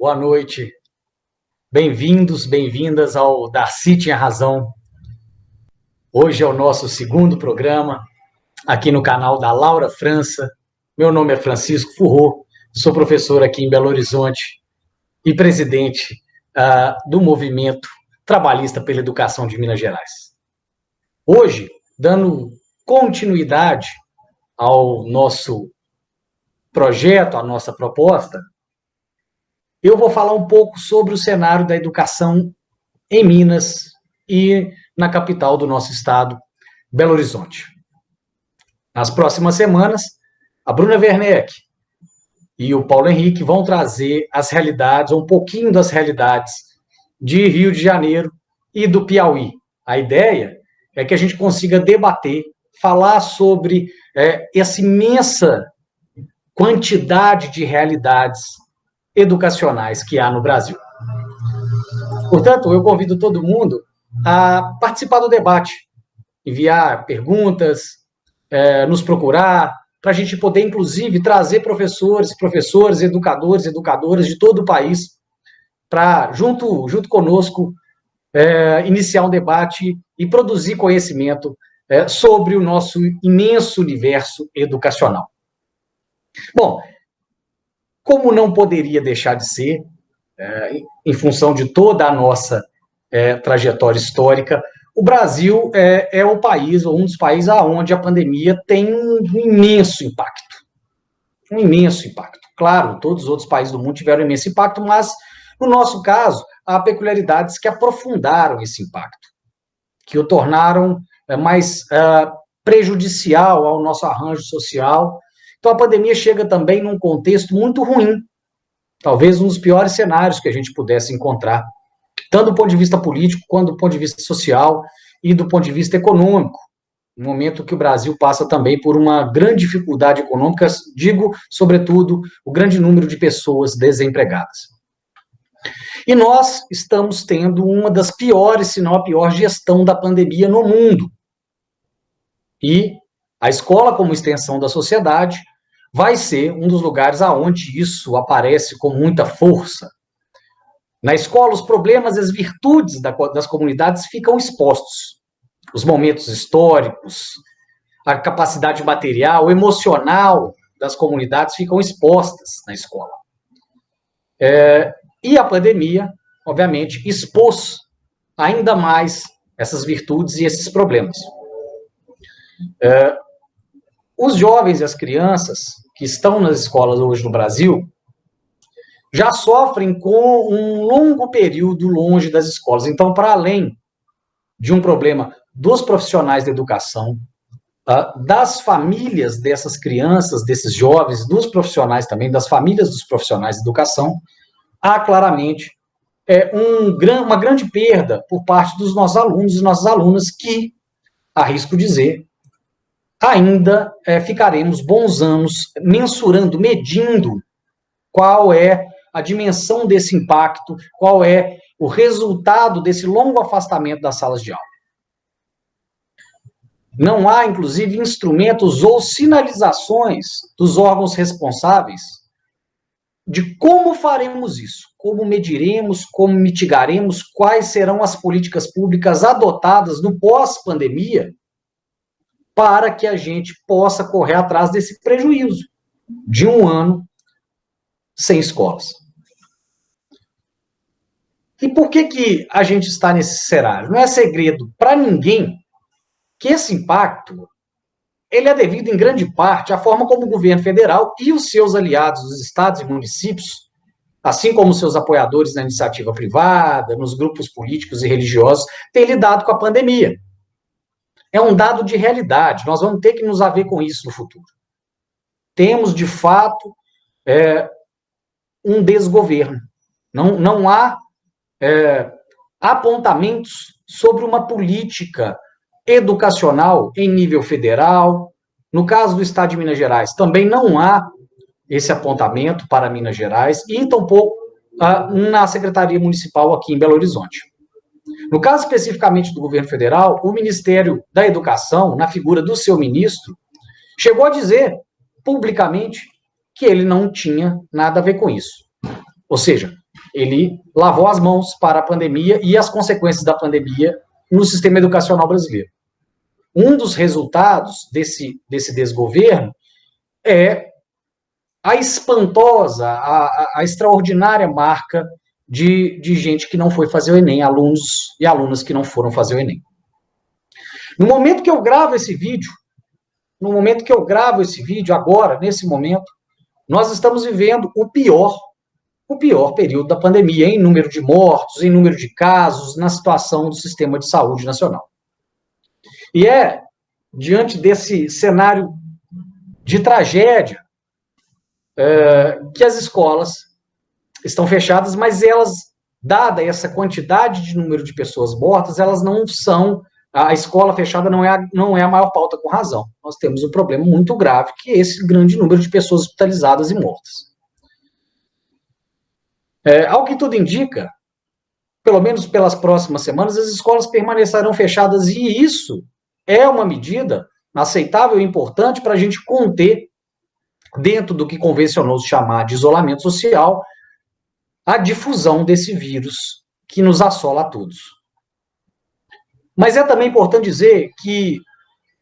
Boa noite. Bem-vindos, bem-vindas ao Darcy Tinha Razão. Hoje é o nosso segundo programa aqui no canal da Laura França. Meu nome é Francisco Furró, sou professor aqui em Belo Horizonte e presidente do Movimento Trabalhista pela Educação de Minas Gerais. Hoje, dando continuidade ao nosso projeto, à nossa proposta, eu vou falar um pouco sobre o cenário da educação em Minas e na capital do nosso estado, Belo Horizonte. Nas próximas semanas, a Bruna Werneck e o Paulo Henrique vão trazer as realidades, um pouquinho das realidades de Rio de Janeiro e do Piauí. A ideia é que a gente consiga debater, falar sobre essa imensa quantidade de realidades educacionais que há no Brasil. Portanto, eu convido todo mundo a participar do debate, enviar perguntas, nos procurar, para a gente poder, inclusive, trazer professores, educadores, educadoras de todo o país, para, junto conosco, iniciar um debate e produzir conhecimento sobre o nosso imenso universo educacional. Bom, como não poderia deixar de ser, em função de toda a nossa trajetória histórica, o Brasil é o país, ou um dos países, onde a pandemia tem um imenso impacto. Um imenso impacto. Claro, todos os outros países do mundo tiveram um imenso impacto, mas, no nosso caso, há peculiaridades que aprofundaram esse impacto, que o tornaram mais prejudicial ao nosso arranjo social. Então, a pandemia chega também num contexto muito ruim, talvez um dos piores cenários que a gente pudesse encontrar, tanto do ponto de vista político, quanto do ponto de vista social e do ponto de vista econômico, no momento que o Brasil passa também por uma grande dificuldade econômica, digo, sobretudo, o grande número de pessoas desempregadas. E nós estamos tendo uma das piores, se não a pior gestão da pandemia no mundo. E a escola, como extensão da sociedade, vai ser um dos lugares aonde isso aparece com muita força. Na escola, os problemas e as virtudes das comunidades ficam expostos. Os momentos históricos, a capacidade material, emocional das comunidades ficam expostas na escola. E a pandemia, obviamente, expôs ainda mais essas virtudes e esses problemas. Os jovens e as crianças que estão nas escolas hoje no Brasil já sofrem com um longo período longe das escolas. Então, para além de um problema dos profissionais da educação, das famílias dessas crianças, desses jovens, dos profissionais também, das famílias dos profissionais de educação, há claramente uma grande perda por parte dos nossos alunos e nossas alunas que, arrisco dizer, ainda ficaremos bons anos mensurando, medindo qual é a dimensão desse impacto, qual é o resultado desse longo afastamento das salas de aula. Não há, inclusive, instrumentos ou sinalizações dos órgãos responsáveis de como faremos isso, como mediremos, como mitigaremos, quais serão as políticas públicas adotadas no pós-pandemia para que a gente possa correr atrás desse prejuízo de um ano sem escolas. E por que a gente está nesse cenário? Não é segredo para ninguém que esse impacto ele é devido, em grande parte, à forma como o governo federal e os seus aliados, os estados e municípios, assim como seus apoiadores na iniciativa privada, nos grupos políticos e religiosos, têm lidado com a pandemia. É um dado de realidade, nós vamos ter que nos haver com isso no futuro. Temos, de fato, um desgoverno. Não há apontamentos sobre uma política educacional em nível federal. No caso do estado de Minas Gerais, também não há esse apontamento para Minas Gerais e tampouco na Secretaria Municipal aqui em Belo Horizonte. No caso especificamente do governo federal, o Ministério da Educação, na figura do seu ministro, chegou a dizer publicamente que ele não tinha nada a ver com isso. Ou seja, ele lavou as mãos para a pandemia e as consequências da pandemia no sistema educacional brasileiro. Um dos resultados desse desgoverno é a espantosa, a extraordinária marca de gente que não foi fazer o Enem, alunos e alunas que não foram fazer o Enem. No momento que eu gravo esse vídeo, agora, nesse momento, nós estamos vivendo o pior período da pandemia, em número de mortos, em número de casos, na situação do sistema de saúde nacional. E é diante desse cenário de tragédia que as escolas estão fechadas, mas elas, dada essa quantidade de número de pessoas mortas, elas não são... A escola fechada não é a maior pauta, com razão. Nós temos um problema muito grave, que é esse grande número de pessoas hospitalizadas e mortas. Ao que tudo indica, pelo menos pelas próximas semanas, as escolas permanecerão fechadas, e isso é uma medida aceitável e importante para a gente conter, dentro do que convencionou-se chamar de isolamento social, a difusão desse vírus que nos assola a todos. Mas é também importante dizer que,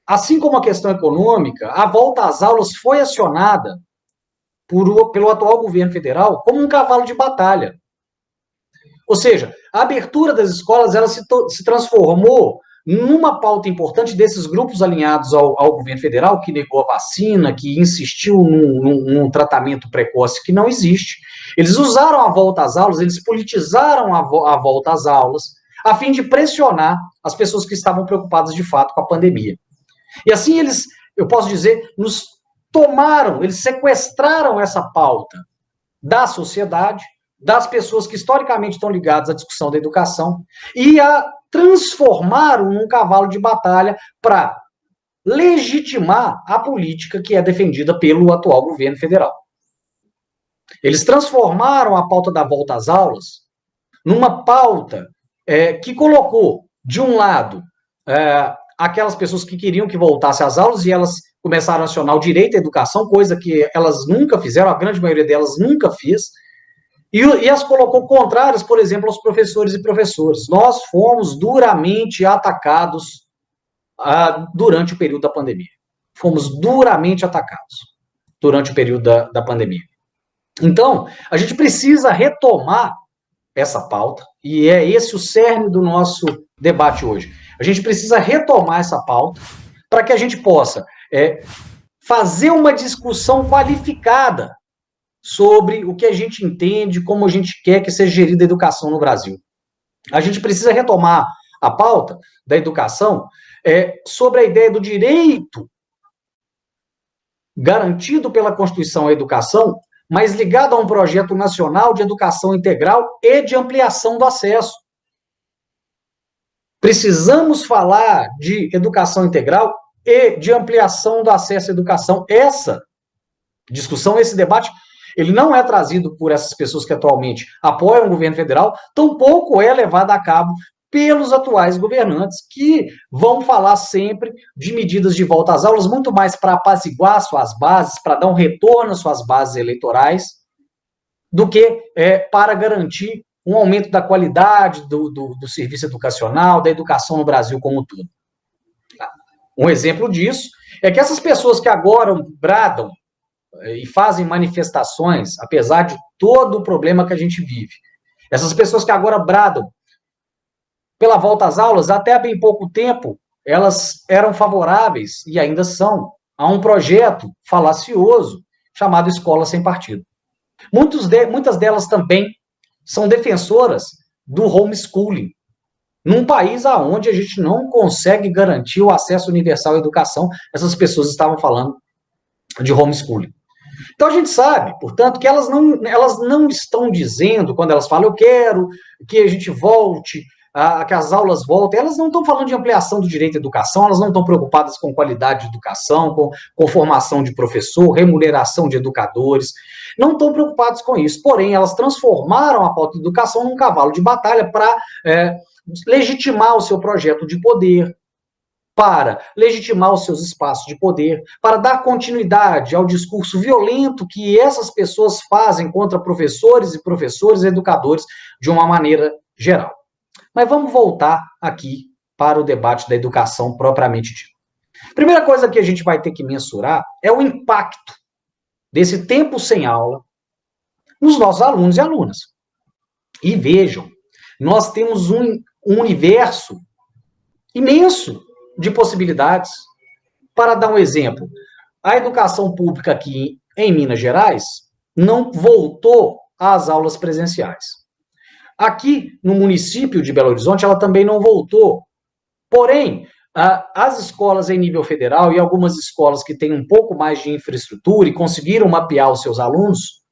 assim como a questão econômica, a volta às aulas foi acionada pelo atual governo federal como um cavalo de batalha. Ou seja, a abertura das escolas ela se transformou numa pauta importante desses grupos alinhados ao governo federal, que negou a vacina, que insistiu num tratamento precoce que não existe. Eles usaram a volta às aulas, eles politizaram a volta às aulas, a fim de pressionar as pessoas que estavam preocupadas de fato com a pandemia. E assim eles, eu posso dizer, nos tomaram, eles sequestraram essa pauta da sociedade, das pessoas que historicamente estão ligadas à discussão da educação, e a transformaram num cavalo de batalha para legitimar a política que é defendida pelo atual governo federal. Eles transformaram a pauta da volta às aulas numa pauta que colocou, de um lado, aquelas pessoas que queriam que voltasse às aulas, e elas começaram a acionar o direito à educação, coisa que elas nunca fizeram, a grande maioria delas nunca fez, e as colocou contrárias, por exemplo, aos professores e professoras. Nós fomos duramente atacados durante o período da pandemia. Fomos duramente atacados durante o período da pandemia. Então, a gente precisa retomar essa pauta, e é esse o cerne do nosso debate hoje. A gente precisa retomar essa pauta para que a gente possa fazer uma discussão qualificada sobre o que a gente entende, como a gente quer que seja gerida a educação no Brasil. A gente precisa retomar a pauta da educação sobre a ideia do direito garantido pela Constituição à educação, mas ligado a um projeto nacional de educação integral e de ampliação do acesso. Precisamos falar de educação integral e de ampliação do acesso à educação. Essa discussão, esse debate, ele não é trazido por essas pessoas que atualmente apoiam o governo federal, tampouco é levado a cabo pelos atuais governantes, que vão falar sempre de medidas de volta às aulas, muito mais para apaziguar suas bases, para dar um retorno às suas bases eleitorais, do que para garantir um aumento da qualidade do serviço educacional, da educação no Brasil como um todo. Um exemplo disso é que essas pessoas que agora bradam e fazem manifestações, apesar de todo o problema que a gente vive, essas pessoas que agora bradam pela volta às aulas, até há bem pouco tempo, elas eram favoráveis, e ainda são, a um projeto falacioso chamado Escola Sem Partido. Muitas delas também são defensoras do homeschooling, num país onde a gente não consegue garantir o acesso universal à educação. Essas pessoas estavam falando de homeschooling. Então a gente sabe, portanto, que elas não estão dizendo, quando elas falam, eu quero que a gente volte, que as aulas voltem, elas não estão falando de ampliação do direito à educação, elas não estão preocupadas com qualidade de educação, com formação de professor, remuneração de educadores, não estão preocupadas com isso. Porém, elas transformaram a pauta de educação num cavalo de batalha para legitimar o seu projeto de poder, para legitimar os seus espaços de poder, para dar continuidade ao discurso violento que essas pessoas fazem contra professores e professores e educadores de uma maneira geral. Mas vamos voltar aqui para o debate da educação propriamente dito. Primeira coisa que a gente vai ter que mensurar é o impacto desse tempo sem aula nos nossos alunos e alunas. E vejam, nós temos um universo imenso de possibilidades. Para dar um exemplo, a educação pública aqui em Minas Gerais não voltou às aulas presenciais. Aqui no município de Belo Horizonte, ela também não voltou. Porém, as escolas em nível federal e algumas escolas que têm um pouco mais de infraestrutura e conseguiram mapear os seus alunos,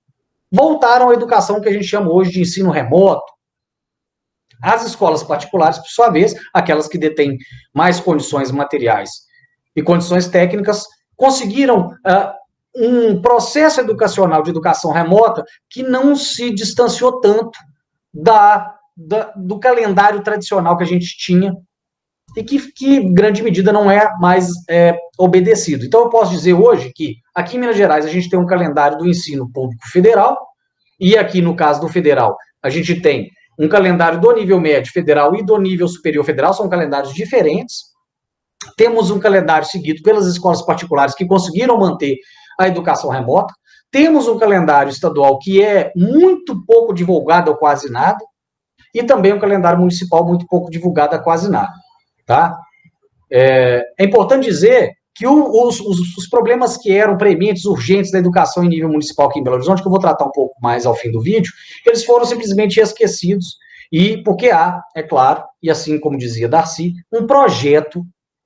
voltaram à educação que a gente chama hoje de ensino remoto. As escolas particulares, por sua vez, aquelas que detêm mais condições materiais e condições técnicas, conseguiram um processo educacional de educação remota que não se distanciou tanto do calendário tradicional que a gente tinha e que em grande medida não é mais obedecido. Então, eu posso dizer hoje que aqui em Minas Gerais a gente tem um calendário do ensino público federal e aqui, no caso do federal, a gente tem um calendário do nível médio federal e do nível superior federal, são calendários diferentes. Temos um calendário seguido pelas escolas particulares que conseguiram manter a educação remota. Temos um calendário estadual que é muito pouco divulgado ou quase nada. E também um calendário municipal muito pouco divulgado a quase nada. Tá? É importante dizer que os problemas que eram prementes, urgentes da educação em nível municipal aqui em Belo Horizonte, que eu vou tratar um pouco mais ao fim do vídeo, eles foram simplesmente esquecidos, e porque há, é claro, e assim como dizia Darcy, um projeto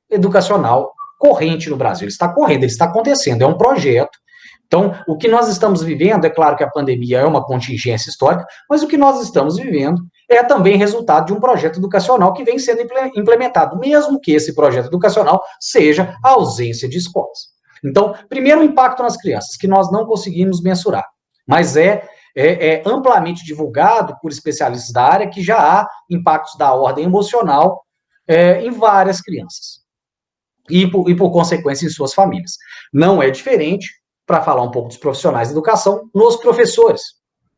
educacional corrente no Brasil. Ele está correndo, ele está acontecendo, é um projeto. Então, o que nós estamos vivendo, é claro que a pandemia é uma contingência histórica, mas o que nós estamos vivendo é também resultado de um projeto educacional que vem sendo implementado, mesmo que esse projeto educacional seja a ausência de escolas. Então, primeiro o impacto nas crianças, que nós não conseguimos mensurar, mas é amplamente divulgado por especialistas da área que já há impactos da ordem emocional em várias crianças e por consequência, em suas famílias. Não é diferente, para falar um pouco dos profissionais de educação, nos professores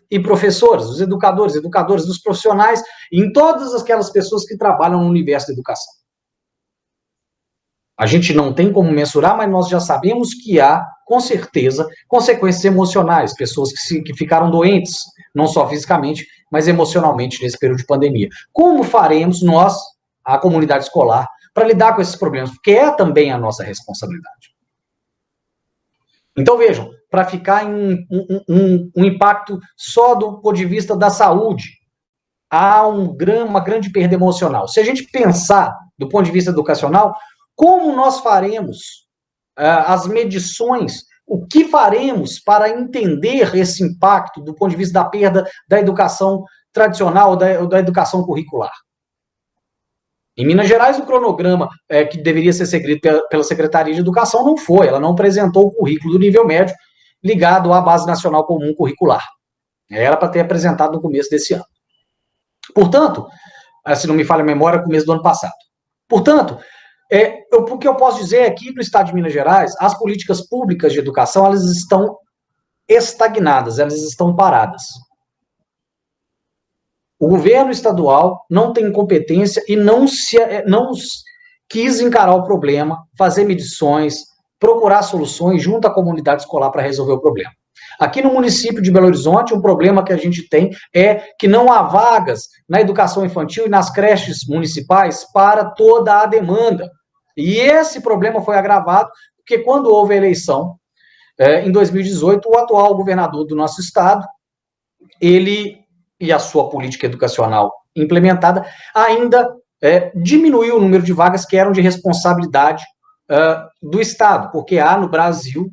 e professoras, os educadores, educadores dos profissionais, e em todas aquelas pessoas que trabalham no universo da educação. A gente não tem como mensurar, mas nós já sabemos que há, com certeza, consequências emocionais, pessoas que ficaram doentes, não só fisicamente, mas emocionalmente nesse período de pandemia. Como faremos nós, a comunidade escolar, para lidar com esses problemas? Porque é também a nossa responsabilidade. Então, vejam, para ficar em um impacto só do ponto de vista da saúde, há uma grande perda emocional. Se a gente pensar do ponto de vista educacional, como nós faremos as medições, o que faremos para entender esse impacto do ponto de vista da perda da educação tradicional ou da educação curricular? Em Minas Gerais, o cronograma que deveria ser seguido pela Secretaria de Educação não foi, ela não apresentou o currículo do nível médio ligado à Base Nacional Comum Curricular. Era para ter apresentado no começo desse ano. Portanto, se não me falha a memória, começo do ano passado. Portanto, o que eu posso dizer é que no estado de Minas Gerais, as políticas públicas de educação, elas estão estagnadas, elas estão paradas. O governo estadual não tem competência e não quis encarar o problema, fazer medições, procurar soluções junto à comunidade escolar para resolver o problema. Aqui no município de Belo Horizonte, um problema que a gente tem é que não há vagas na educação infantil e nas creches municipais para toda a demanda. E esse problema foi agravado porque quando houve a eleição, em 2018, o atual governador do nosso estado, ele e a sua política educacional implementada, ainda diminuiu o número de vagas que eram de responsabilidade do Estado, porque há no Brasil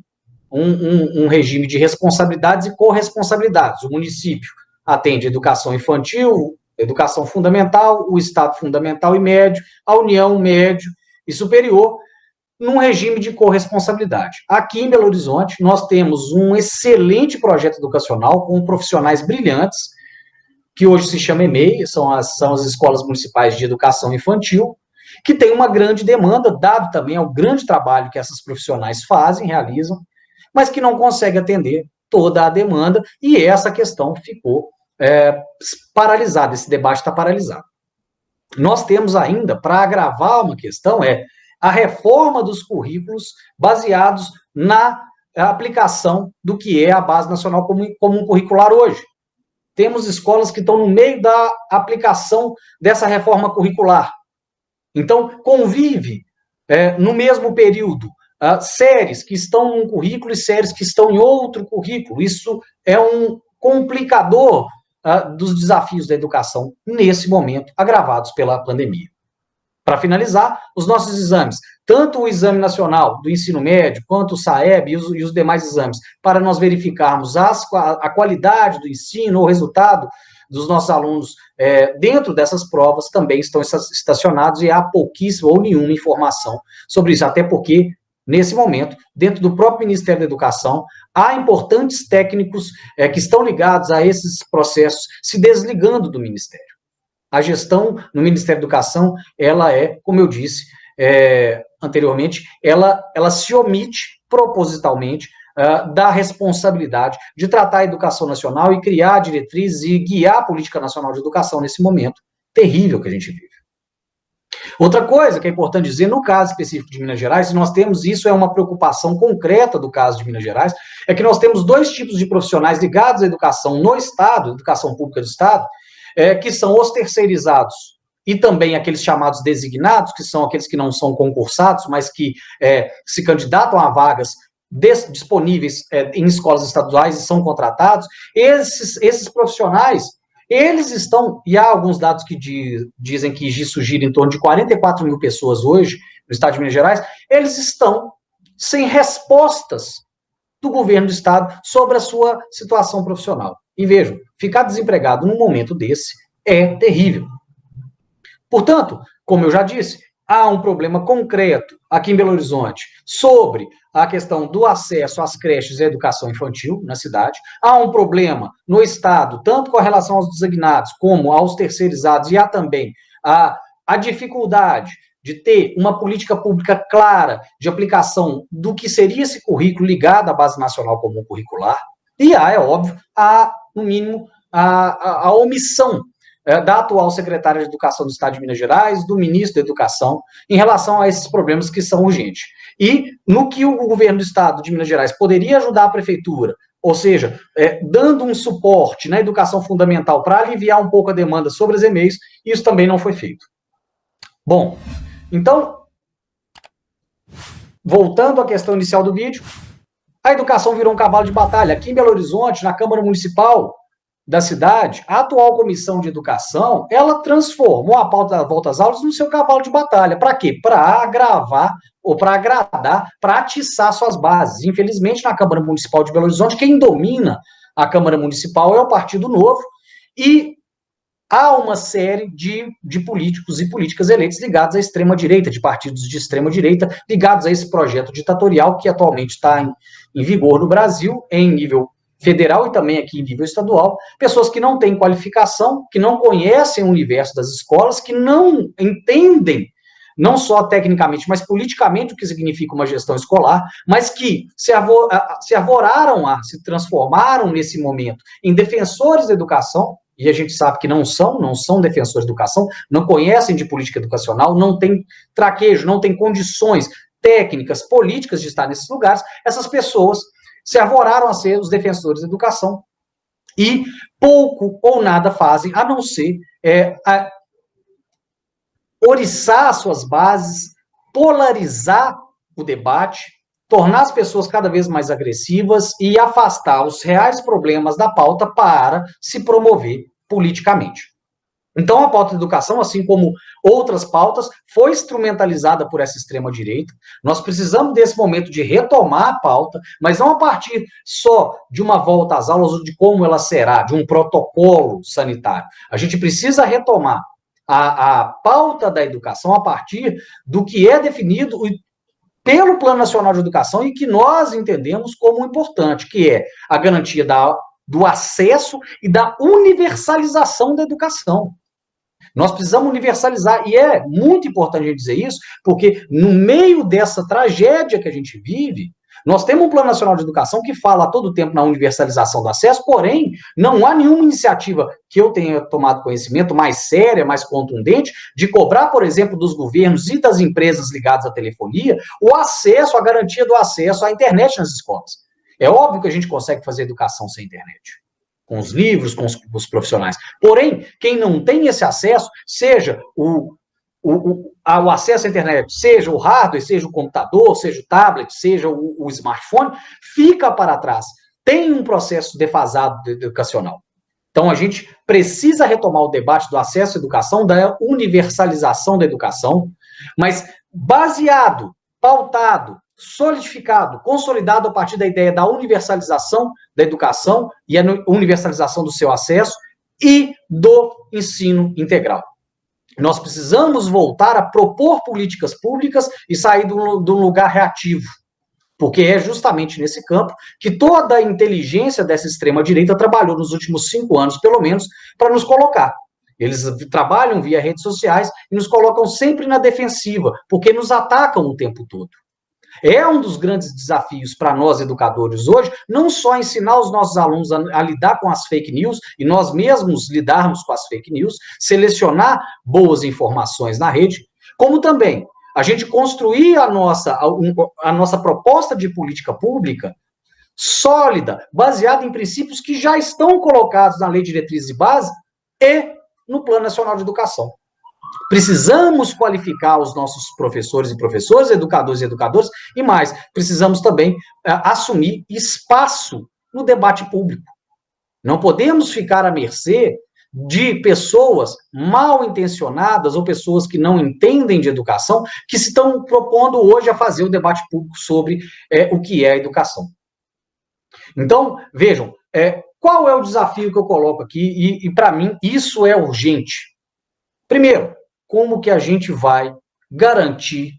um regime de responsabilidades e corresponsabilidades. O município atende educação infantil, educação fundamental, o Estado fundamental e médio, a União médio e superior, num regime de corresponsabilidade. Aqui em Belo Horizonte, nós temos um excelente projeto educacional com profissionais brilhantes, que hoje se chama EMEI, são as escolas municipais de educação infantil, que tem uma grande demanda, dado também ao grande trabalho que essas profissionais fazem, realizam, mas que não consegue atender toda a demanda, e essa questão ficou paralisada, esse debate está paralisado. Nós temos ainda, para agravar uma questão, a reforma dos currículos baseados na aplicação do que é a Base Nacional Comum Curricular hoje. Temos escolas que estão no meio da aplicação dessa reforma curricular. Então, convive no mesmo período séries que estão num currículo e séries que estão em outro currículo. Isso é um complicador dos desafios da educação nesse momento, agravados pela pandemia. Para finalizar, os nossos exames, tanto o Exame Nacional do Ensino Médio, quanto o SAEB e os demais exames, para nós verificarmos a qualidade do ensino, o resultado dos nossos alunos dentro dessas provas, também estão estacionados e há pouquíssima ou nenhuma informação sobre isso, até porque, nesse momento, dentro do próprio Ministério da Educação, há importantes técnicos que estão ligados a esses processos se desligando do Ministério. A gestão no Ministério da Educação, ela como eu disse anteriormente, ela se omite propositalmente da responsabilidade de tratar a educação nacional e criar diretrizes e guiar a política nacional de educação nesse momento terrível que a gente vive. Outra coisa que é importante dizer, no caso específico de Minas Gerais, nós temos, isso é uma preocupação concreta do caso de Minas Gerais, é que nós temos dois tipos de profissionais ligados à educação no Estado, educação pública do Estado, que são os terceirizados e também aqueles chamados designados, que são aqueles que não são concursados, mas que se candidatam a vagas disponíveis em escolas estaduais e são contratados. Esses profissionais, eles estão, e há alguns dados que dizem que isso gira em torno de 44 mil pessoas hoje, no estado de Minas Gerais, eles estão sem respostas do governo do estado sobre a sua situação profissional. E vejam, ficar desempregado num momento desse é terrível. Portanto, como eu já disse, há um problema concreto aqui em Belo Horizonte sobre a questão do acesso às creches e à educação infantil na cidade. Há um problema no Estado, tanto com relação aos designados como aos terceirizados, e há também a dificuldade de ter uma política pública clara de aplicação do que seria esse currículo ligado à Base Nacional Comum Curricular. E há, é óbvio, no mínimo, a omissão da atual secretária de Educação do Estado de Minas Gerais, do ministro da Educação, em relação a esses problemas que são urgentes. E no que o governo do Estado de Minas Gerais poderia ajudar a prefeitura, ou seja, dando um suporte na educação fundamental para aliviar um pouco a demanda sobre as EMEIs, isso também não foi feito. Bom, então, voltando à questão inicial do vídeo, a educação virou um cavalo de batalha. Aqui em Belo Horizonte, na Câmara Municipal da cidade, a atual comissão de educação, ela transformou a pauta da volta às aulas no seu cavalo de batalha. Para quê? Para agravar, ou para agradar, para atiçar suas bases. Infelizmente, na Câmara Municipal de Belo Horizonte, quem domina a Câmara Municipal é o Partido Novo, e há uma série de políticos e políticas eleitos ligados à extrema-direita, de partidos de extrema-direita, ligados a esse projeto ditatorial que atualmente está em vigor no Brasil, em nível federal e também aqui em nível estadual, pessoas que não têm qualificação, que não conhecem o universo das escolas, que não entendem, não só tecnicamente, mas politicamente o que significa uma gestão escolar, mas que se arvoraram se transformaram nesse momento em defensores da educação, e a gente sabe que não são defensores da educação, não conhecem de política educacional, não têm traquejo, não têm condições técnicas, políticas de estar nesses lugares. Essas pessoas se arvoraram a ser os defensores da educação e pouco ou nada fazem, a não ser oriçar suas bases, polarizar o debate, tornar as pessoas cada vez mais agressivas e afastar os reais problemas da pauta para se promover politicamente. Então, a pauta da educação, assim como outras pautas, foi instrumentalizada por essa extrema-direita. Nós precisamos desse momento de retomar a pauta, mas não a partir só de uma volta às aulas ou de como ela será, de um protocolo sanitário. A gente precisa retomar a pauta da educação a partir do que é definido pelo Plano Nacional de Educação e que nós entendemos como importante, que é a garantia do acesso e da universalização da educação. Nós precisamos universalizar, e é muito importante a gente dizer isso, porque no meio dessa tragédia que a gente vive, nós temos um Plano Nacional de Educação que fala a todo tempo na universalização do acesso, porém, não há nenhuma iniciativa que eu tenha tomado conhecimento mais séria, mais contundente, de cobrar, por exemplo, dos governos e das empresas ligadas à telefonia, o acesso, a garantia do acesso à internet nas escolas. É óbvio que a gente consegue fazer educação sem internet, com os livros, com os profissionais. Porém, quem não tem esse acesso, seja o acesso à internet, seja o hardware, seja o computador, seja o tablet, seja o smartphone, fica para trás. Tem um processo defasado educacional. Então, a gente precisa retomar o debate do acesso à educação, da universalização da educação, mas baseado, pautado, solidificado, consolidado a partir da ideia da universalização da educação e a universalização do seu acesso e do ensino integral. Nós precisamos voltar a propor políticas públicas e sair de um lugar reativo, porque é justamente nesse campo que toda a inteligência dessa extrema-direita trabalhou nos últimos 5 anos, pelo menos, para nos colocar. Eles trabalham via redes sociais e nos colocam sempre na defensiva, porque nos atacam o tempo todo. É um dos grandes desafios para nós, educadores, hoje, não só ensinar os nossos alunos a lidar com as fake news, e nós mesmos lidarmos com as fake news, selecionar boas informações na rede, como também a gente construir a nossa proposta de política pública sólida, baseada em princípios que já estão colocados na Lei de Diretrizes e Base e no Plano Nacional de Educação. Precisamos qualificar os nossos professores e professoras, educadores e educadoras, e mais, precisamos também assumir espaço no debate público. Não podemos ficar à mercê de pessoas mal intencionadas ou pessoas que não entendem de educação, que se estão propondo hoje a fazer o debate público sobre o que é a educação. Então, vejam, qual é o desafio que eu coloco aqui, e para mim isso é urgente. Primeiro, como que a gente vai garantir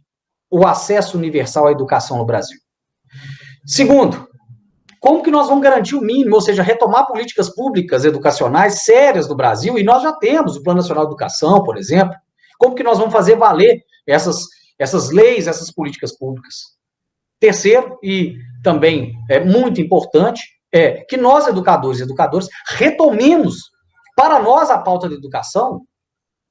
o acesso universal à educação no Brasil? Segundo, como que nós vamos garantir o mínimo, ou seja, retomar políticas públicas educacionais sérias no Brasil, e nós já temos o Plano Nacional de Educação, por exemplo, como que nós vamos fazer valer essas leis, essas políticas públicas? Terceiro, e também é muito importante, é que nós, educadores e educadoras, retomemos para nós a pauta da educação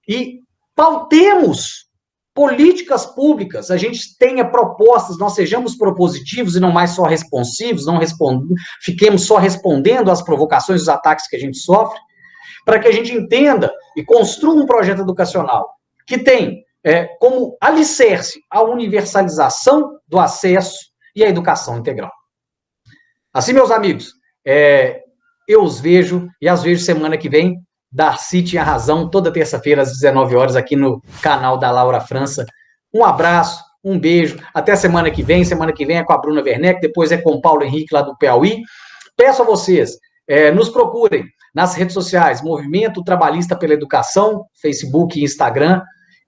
e pautemos políticas públicas, a gente tenha propostas, nós sejamos propositivos e não mais só responsivos, fiquemos só respondendo às provocações, os ataques que a gente sofre, para que a gente entenda e construa um projeto educacional que tem como alicerce a universalização do acesso e a educação integral. Assim, meus amigos, eu os vejo e as vejo semana que vem. Darcy tinha razão, toda terça-feira às 19 horas aqui no canal da Laura França. Um abraço, um beijo, até semana que vem é com a Bruna Werneck, depois é com o Paulo Henrique lá do Piauí. Peço a vocês, nos procurem nas redes sociais, Movimento Trabalhista pela Educação, Facebook e Instagram,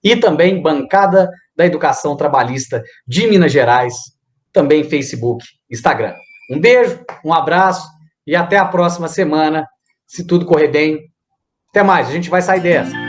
e também Bancada da Educação Trabalhista de Minas Gerais, também Facebook, Instagram. Um beijo, um abraço e até a próxima semana, se tudo correr bem. Até mais, a gente vai sair dessa.